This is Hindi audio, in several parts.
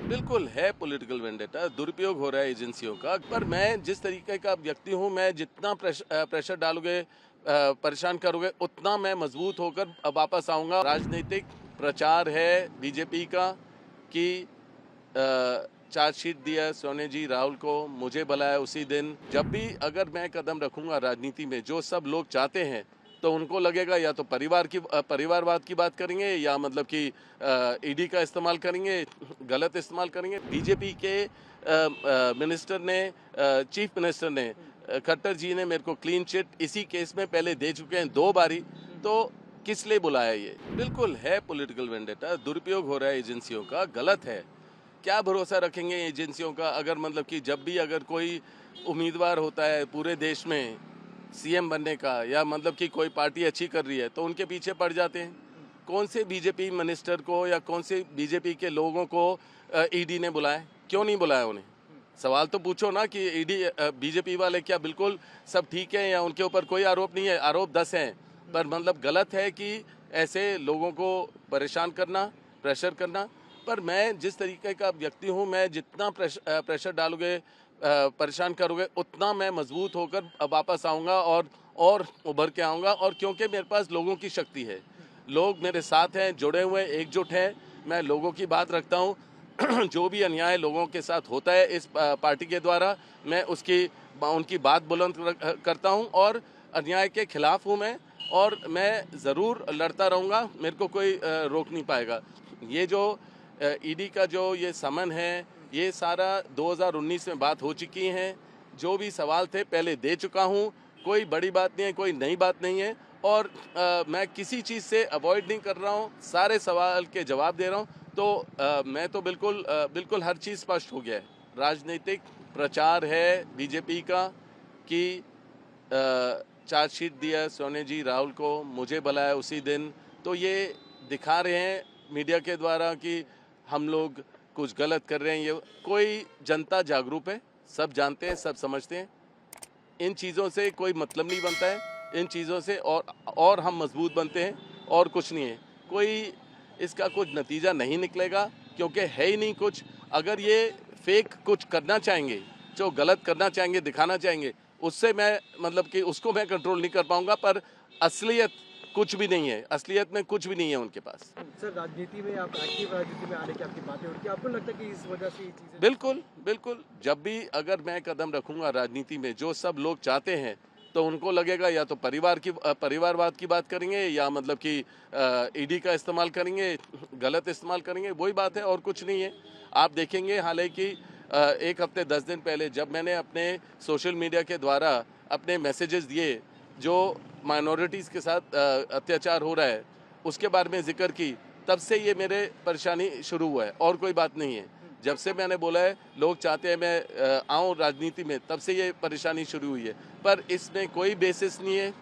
बिल्कुल है पॉलिटिकल वेंडेटा, दुरुपयोग हो रहा है एजेंसियों का। पर मैं जिस तरीके का व्यक्ति हूं, मैं जितना प्रेशर डालोगे, परेशान करोगे, उतना मैं मजबूत होकर वापस आऊंगा। राजनीतिक प्रचार है बीजेपी का कि चार्जशीट दिया सोने जी राहुल को, मुझे बुलाया उसी दिन। जब भी अगर मैं कदम रखूंगा राजनीति में, जो सब लोग चाहते हैं, तो उनको लगेगा या तो परिवारवाद की बात करेंगे, या मतलब कि ईडी का इस्तेमाल करेंगे, गलत इस्तेमाल करेंगे। बीजेपी के मिनिस्टर ने, चीफ मिनिस्टर ने, खट्टर जी ने मेरे को क्लीन चिट इसी केस में पहले दे चुके हैं 2 बारी। तो किस लिए बुलाया ये? बिल्कुल है पॉलिटिकल वेंडेटा, दुरुपयोग हो रहा है एजेंसियों का, गलत है। क्या भरोसा रखेंगे एजेंसियों का? अगर मतलब कि जब भी अगर कोई उम्मीदवार होता है पूरे देश में सीएम बनने का, या मतलब कि कोई पार्टी अच्छी कर रही है, तो उनके पीछे पड़ जाते हैं। कौन से बीजेपी मिनिस्टर को या कौन से बीजेपी के लोगों को ईडी ने बुलाया? क्यों नहीं बुलाया उन्हें? सवाल तो पूछो ना कि ईडी, बीजेपी वाले क्या बिल्कुल सब ठीक है, या उनके ऊपर कोई आरोप नहीं है? आरोप 10 हैं, पर मतलब गलत है कि ऐसे लोगों को परेशान करना, प्रेशर करना। पर मैं जिस तरीके का व्यक्ति हूं, मैं जितना प्रेशर डालोगे, परेशान करोगे, उतना मैं मजबूत होकर वापस आऊंगा और उभर के आऊंगा। और क्योंकि मेरे पास लोगों की शक्ति है, लोग मेरे साथ हैं, जुड़े हुए, एकजुट हैं। मैं लोगों की बात रखता हूं। जो भी अन्याय लोगों के साथ होता है इस पार्टी के द्वारा, मैं उनकी बात बुलंद करता हूं, और अन्याय के खिलाफ हूं मैं, और मैं ज़रूर लड़ता रहूंगा। मेरे को कोई रोक नहीं पाएगा। ये जो ईडी का जो ये समन है, ये सारा 2019 में बात हो चुकी है। जो भी सवाल थे पहले दे चुका हूँ। कोई बड़ी बात नहीं है, कोई नई बात नहीं है, और मैं किसी चीज़ से अवॉइड नहीं कर रहा हूँ, सारे सवाल के जवाब दे रहा हूँ। तो मैं तो बिल्कुल हर चीज़ स्पष्ट हो गया है। राजनीतिक प्रचार है बीजेपी का कि चार्जशीट दिया सोने जी राहुल को, मुझे बुलाया उसी दिन। तो ये दिखा रहे हैं मीडिया के द्वारा कि हम लोग कुछ गलत कर रहे हैं। ये कोई जनता जागरूक है, सब जानते हैं, सब समझते हैं। इन चीज़ों से कोई मतलब नहीं बनता है। इन चीज़ों से और हम मजबूत बनते हैं, और कुछ नहीं है। कोई इसका कुछ नतीजा नहीं निकलेगा, क्योंकि है ही नहीं कुछ। अगर ये फेक कुछ करना चाहेंगे, जो गलत करना चाहेंगे, दिखाना चाहेंगे, उससे मैं मतलब कि उसको मैं कंट्रोल नहीं कर पाऊंगा। पर असलियत कुछ भी नहीं है, असलियत में कुछ भी नहीं है उनके पास। सर, राजनीति में आप एक्टिव राजनीति में आने की आपकी बातें हो रही है, आपको लगता है कि इस वजह से ये चीज़ें? बिल्कुल। जब भी अगर मैं कदम रखूंगा राजनीति में, जो सब लोग चाहते हैं, तो उनको लगेगा या तो परिवारवाद की बात करेंगे, या मतलब कि ईडी का इस्तेमाल करेंगे, गलत इस्तेमाल करेंगे। वही बात है, और कुछ नहीं है। आप देखेंगे हालांकि 1 हफ्ते 10 दिन पहले जब मैंने अपने सोशल मीडिया के द्वारा अपने मैसेजेस दिए, जो माइनॉरिटीज़ के साथ अत्याचार हो रहा है उसके बारे में जिक्र की, तब से ये मेरे परेशानी शुरू हुआ है, और कोई बात नहीं है। जब से मैंने बोला है लोग चाहते हैं मैं आऊँ राजनीति में, तब से ये परेशानी शुरू हुई है। पर इसमें कोई बेसिस नहीं है,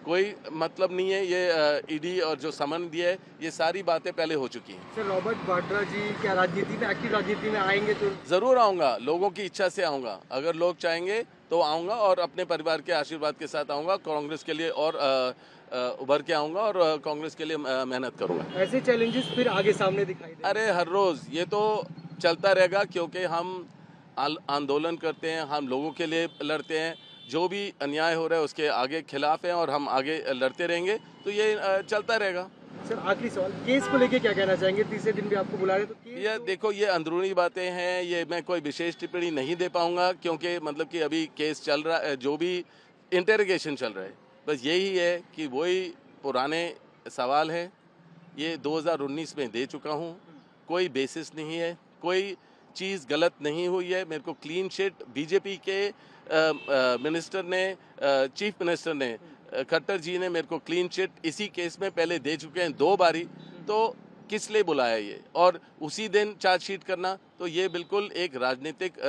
कोई मतलब नहीं है। ये ईडी और जो समन दिया है, ये सारी बातें पहले हो चुकी हैं। सर, रॉबर्ट वाड्रा जी क्या राजनीति में, एक्टिव राजनीति में आएंगे तो? ज़रूर आऊँगा, लोगों की इच्छा से आऊँगा। अगर लोग चाहेंगे तो आऊँगा, और अपने परिवार के आशीर्वाद के साथ आऊँगा। कांग्रेस के लिए और उभर के आऊँगा, और कांग्रेस के लिए मेहनत करूँगा। ऐसे चैलेंजेस फिर आगे सामने दिखाई दे? अरे हर रोज़ ये तो चलता रहेगा, क्योंकि हम आंदोलन करते हैं, हम लोगों के लिए लड़ते हैं। जो भी अन्याय हो रहा है उसके आगे खिलाफ हैं, और हम आगे लड़ते रहेंगे। तो ये चलता रहेगा। सर, आखिरी सवाल, केस को लेके क्या कहना चाहेंगे? तीसरे दिन भी आपको बुला रहे, तो केस ये देखो, ये अंदरूनी बातें हैं, ये मैं कोई विशेष टिप्पणी नहीं दे पाऊंगा, क्योंकि मतलब कि अभी केस चल रहा है, जो भी इंटरोगेशन चल रहा है। बस यही है कि वही पुराने सवाल हैं। ये 2019 में दे चुका हूँ, कोई बेसिस नहीं है, कोई चीज़ गलत नहीं हुई है। मेरे को क्लीन चिट बीजेपी के मिनिस्टर ने, चीफ मिनिस्टर ने, खट्टर जी ने मेरे को क्लीन चिट इसी केस में पहले दे चुके हैं 2 बारी। तो किस लिए बुलाया ये, और उसी दिन चार्जशीट करना? तो ये बिल्कुल एक राजनीतिक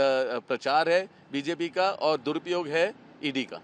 प्रचार है बीजेपी का, और दुरुपयोग है ईडी का।